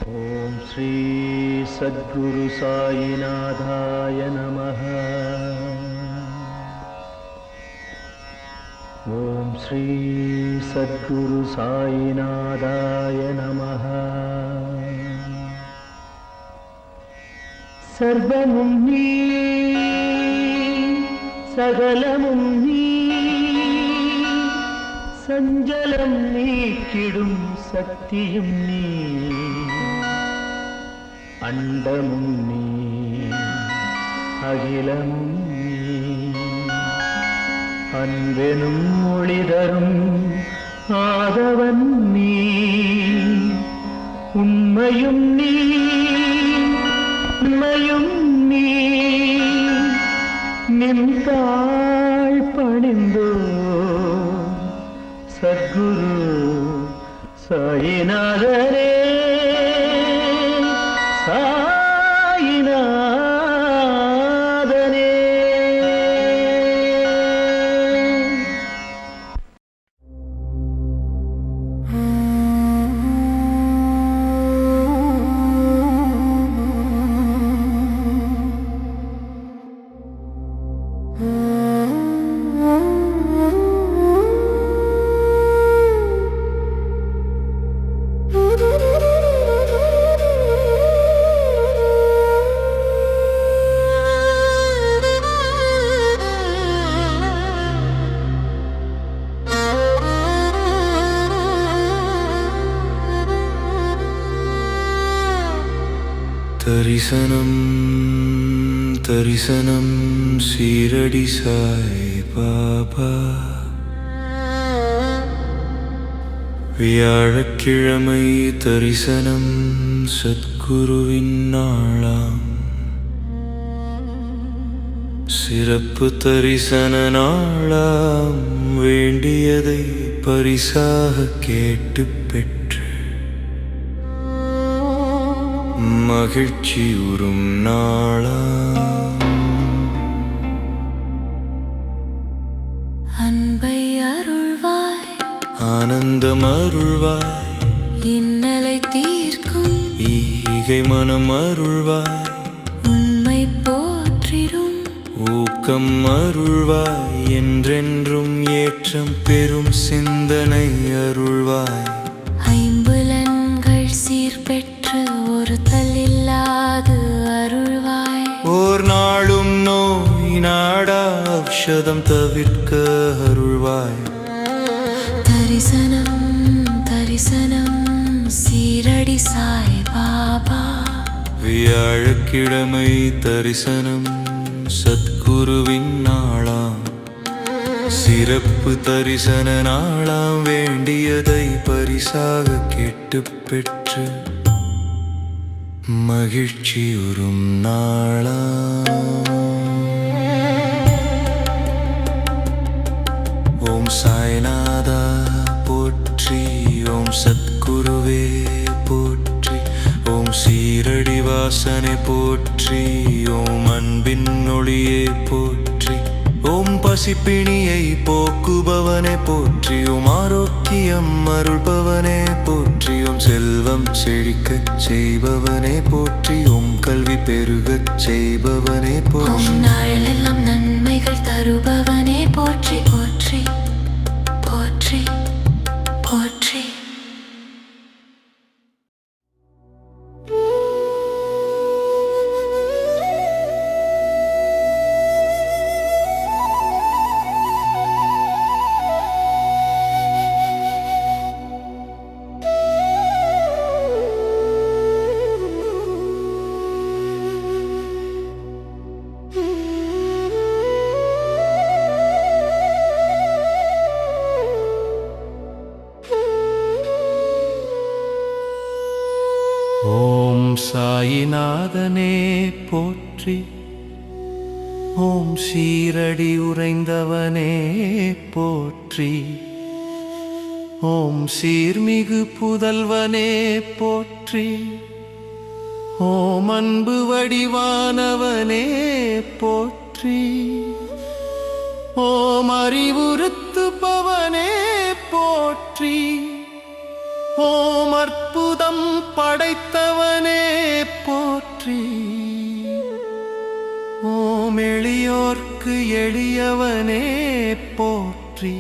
ஓம் ஸ்ரீ சத்குரு சாயிநாதாய நமः. ஓம் ஸ்ரீ சத்குரு சாயிநாதாய நமः. சர்வமும் நீ, சகலமும் நீ, சஞ்சலம் நீக்கிடும் சக்தியும் நீ, அண்டமும் நீ, அகிலமும் நீ, அன்பெனும் ஒளிதரும் ஆதவன் நீ, உண்மையும் நீ, உண்மையும் நீ, நின்றாள் பணிந்தோ சத்குரு சாயிநாதரே. தரிசனம் தரிசனம் சீரடி சாய் பாபா. வியாழக்கிழமை தரிசனம் சத்குருவின் நாளாம். சிறப்பு தரிசன நாளாம். வேண்டியதை பரிசாக கேட்டு பெற்று மகிழ்ச்சி உறும் நாளாம். அன்பை அருள்வாய், ஆனந்தம் அருள்வாய், இன்னலை தீர்க்கும் ஈகை மனம் அருள்வாய், உண்மை போற்றிடும் ஊக்கம் அருள்வாய், என்றென்றும் ஏற்றம் பெறும் சிந்தனை அருள்வாய். ஐம்புலன்கள் சீர்பெற்று ஒருத்தல் இல்லாது அருள்வாய். ஓர் நாளும் நோய் நாடா ஔஷதம் தவிர்க்க அருள்வாய். தரிசனம் தரிசனம் சீரடி சாய் பாபா. வியாழக்கிழமை தரிசனம் சத்குருவின் நாளாம். சிறப்பு தரிசன நாளாம். வேண்டியதை பரிசாக கேட்டு பெற்று மகிழ்ச்சி உறும் நாளாம். ஓம் சாய்நாதா போற்றி, ஓம் சத்குருவே போற்றி, ஓம் சீரடி வாசனை போற்றி, ஓம் அன்பின் ஒளியே போற்றி, ஓம் பசிப்பிணியை போக்குபவனே போற்றி, ஓம் ஆரோக்கியம் அருள்பவனே போற்றி, ஓம் செல்வம் செழிக்கச் செய்பவனே போற்றி, ஓம் கல்வி பெருகச் செய்பவனே போற்றி, ஓம் நாளெல்லாம் நன்மைகள் தருபவனே போற்றி போற்றி போற்றி போற்றி. ஓம் சாயிநாதனே போற்றி, ஓம் சீரடி உறைந்தவனே போற்றி, ஓம் சீர்மிகு புதல்வனே போற்றி, ஓம் அன்பு வடிவானவனே போற்றி, ஓம் அறிவுறுத்துபவனே போற்றி, ஓம் அற்புதம் படைத்தவனே போற்றி ஓம் எளியோர்க்கு எளியவனே போற்றி